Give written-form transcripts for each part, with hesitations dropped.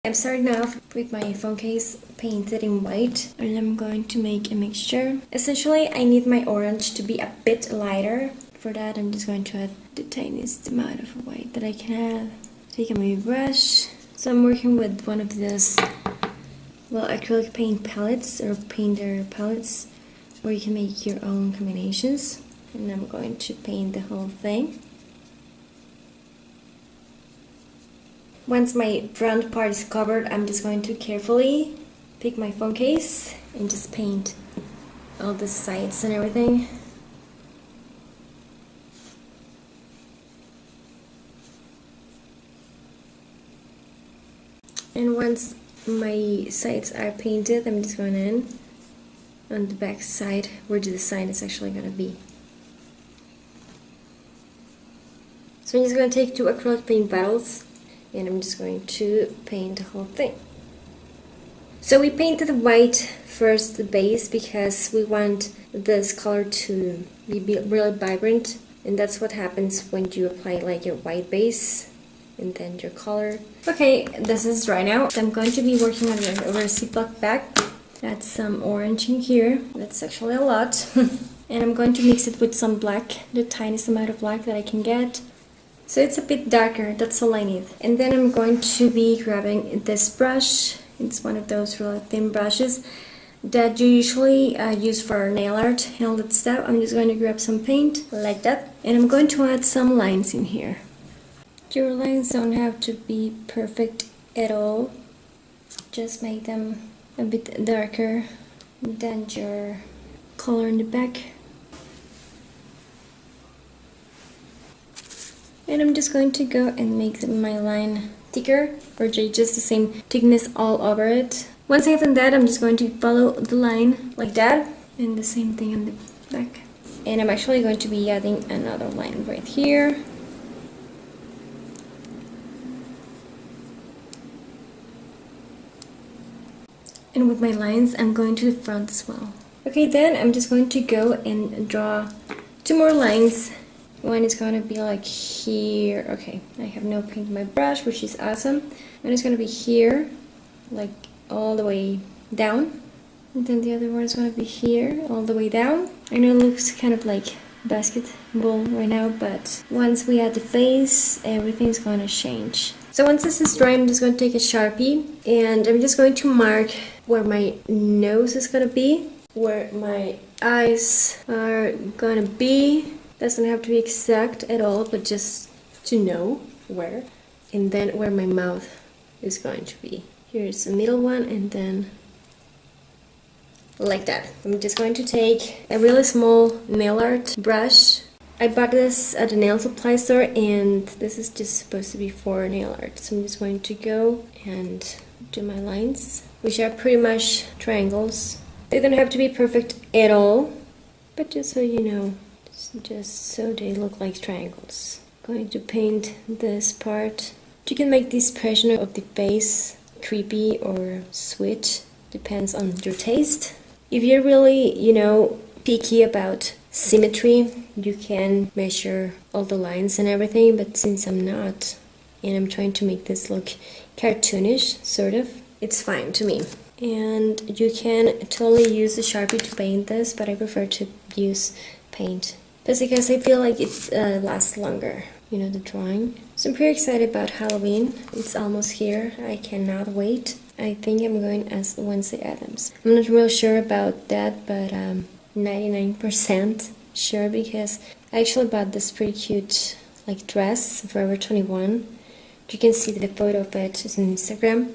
I'm starting off with my phone case painted in white, and I'm going to make a mixture. Essentially, I need my orange to be a bit lighter. For that, I'm just going to add the tiniest amount of white that I can have. Take my brush. So I'm working with one of these, well, acrylic paint palettes or painter palettes, where you can make your own combinations. And I'm going to paint the whole thing. Once my front part is covered, I'm just going to carefully pick my phone case and just paint all the sides and everything. And once my sides are painted, I'm just going in on the back side where the design is actually going to be. So I'm just going to take 2 acrylic paint bottles and I'm just going to paint the whole thing. So we painted the white first, the base, because we want this color to be really vibrant, and that's what happens when you apply like your white base and then your color. Okay, this is dry now. I'm going to be working on it over a Ziploc bag. Add some orange in here. That's actually a lot. And I'm going to mix it with some black, the tiniest amount of black that I can get. So it's a bit darker, that's all I need. And then I'm going to be grabbing this brush. It's one of those really thin brushes that you usually use for nail art and all that stuff. I'm just going to grab some paint like that. And I'm going to add some lines in here. Your lines don't have to be perfect at all. Just make them a bit darker than your color in the back. And I'm just going to go and make my line thicker, or just the same thickness all over it. Once I've done that, I'm just going to follow the line like that, and the same thing on the back. And I'm actually going to be adding another line right here. And with my lines, I'm going to the front as well. Okay, then I'm just going to go and draw 2 more lines. One is going to be like here. Okay, I have no paint in my brush, which is awesome. And it's going to be here, like all the way down. And then the other one is going to be here, all the way down. I know it looks kind of like basketball right now, but once we add the face, everything's going to change. So once this is dry, I'm just going to take a Sharpie and I'm just going to mark where my nose is going to be, where my eyes are going to be. Doesn't have to be exact at all, but just to know where. And then where my mouth is going to be. Here's the middle one, and then like that. I'm just going to take a really small nail art brush. I bought this at the nail supply store, and this is just supposed to be for nail art. So I'm just going to go and do my lines, which are pretty much triangles. They don't have to be perfect at all, but just so you know. Just so they look like triangles. Going to paint this part. You can make the expression of the face creepy or sweet, depends on your taste. If you're really, picky about symmetry, you can measure all the lines and everything, but since I'm not, and I'm trying to make this look cartoonish, sort of, it's fine to me. And you can totally use the Sharpie to paint this, but I prefer to use paint. Just because I feel like it lasts longer, the drawing. So I'm pretty excited about Halloween. It's almost here. I cannot wait. I think I'm going as Wednesday Addams. I'm not real sure about that, but 99% sure, because I actually bought this pretty cute dress, Forever 21. You can see the photo of it is on Instagram.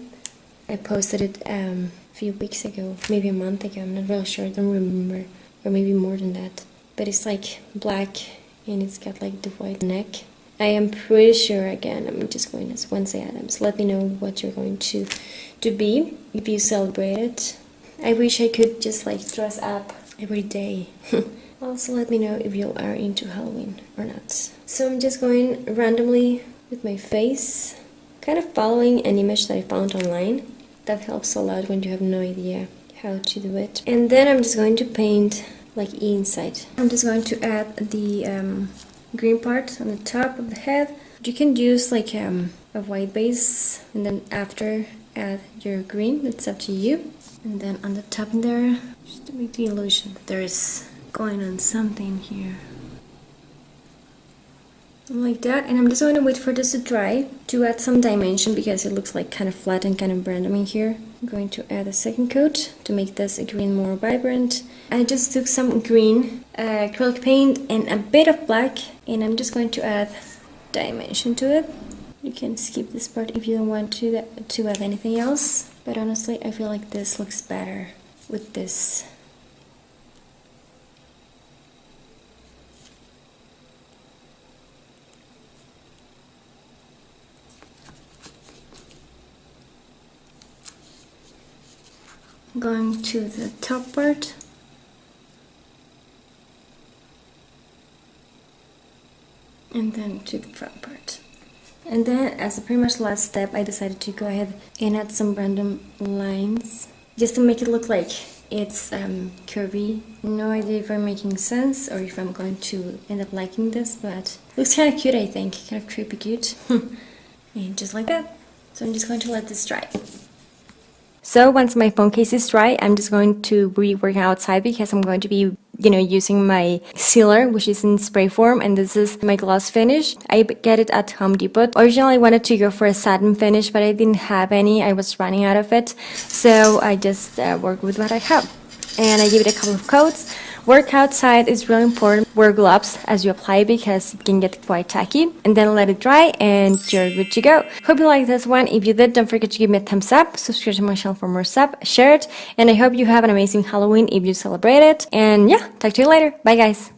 I posted it a few weeks ago, maybe a month ago. I'm not real sure. I don't remember, or maybe more than that. But it's black and it's got the white neck. I am pretty sure, again, I'm just going as Wednesday Addams. Let me know what you're going to be if you celebrate it. I wish I could just dress up every day. Also let me know if you are into Halloween or not. So I'm just going randomly with my face, kind of following an image that I found online. That helps a lot when you have no idea how to do it. And then I'm just going to paint inside. I'm just going to add the green part on the top of the head. You can use a white base, and then after add your green, it's up to you. And then on the top there, just to make the illusion that there is going on something here. Like that, and I'm just going to wait for this to dry to add some dimension because it looks like kind of flat and kind of random in here. I'm going to add a second coat to make this green more vibrant. I just took some green acrylic paint and a bit of black, and I'm just going to add dimension to it. You can skip this part if you don't want to add anything else, but honestly I feel like this looks better with this. Going to the top part. And then to the front part. And then as a pretty much last step, I decided to go ahead and add some random lines just to make it look like it's curvy. No idea if I'm making sense or if I'm going to end up liking this, but it looks kind of cute, I think. Kind of creepy cute. And just like that. So I'm just going to let this dry. So once my phone case is dry, I'm just going to be working outside because I'm going to be, using my sealer, which is in spray form, and this is my gloss finish. I get it at Home Depot. Originally, I wanted to go for a satin finish, but I didn't have any. I was running out of it, so I just worked with what I have. And I give it a couple of coats. Work outside is really important. Wear gloves as you apply because it can get quite tacky. And then let it dry and you're good to go. Hope you liked this one. If you did, don't forget to give me a thumbs up, subscribe to my channel for more stuff, share it, and I hope you have an amazing Halloween if you celebrate it. And yeah, talk to you later. Bye guys.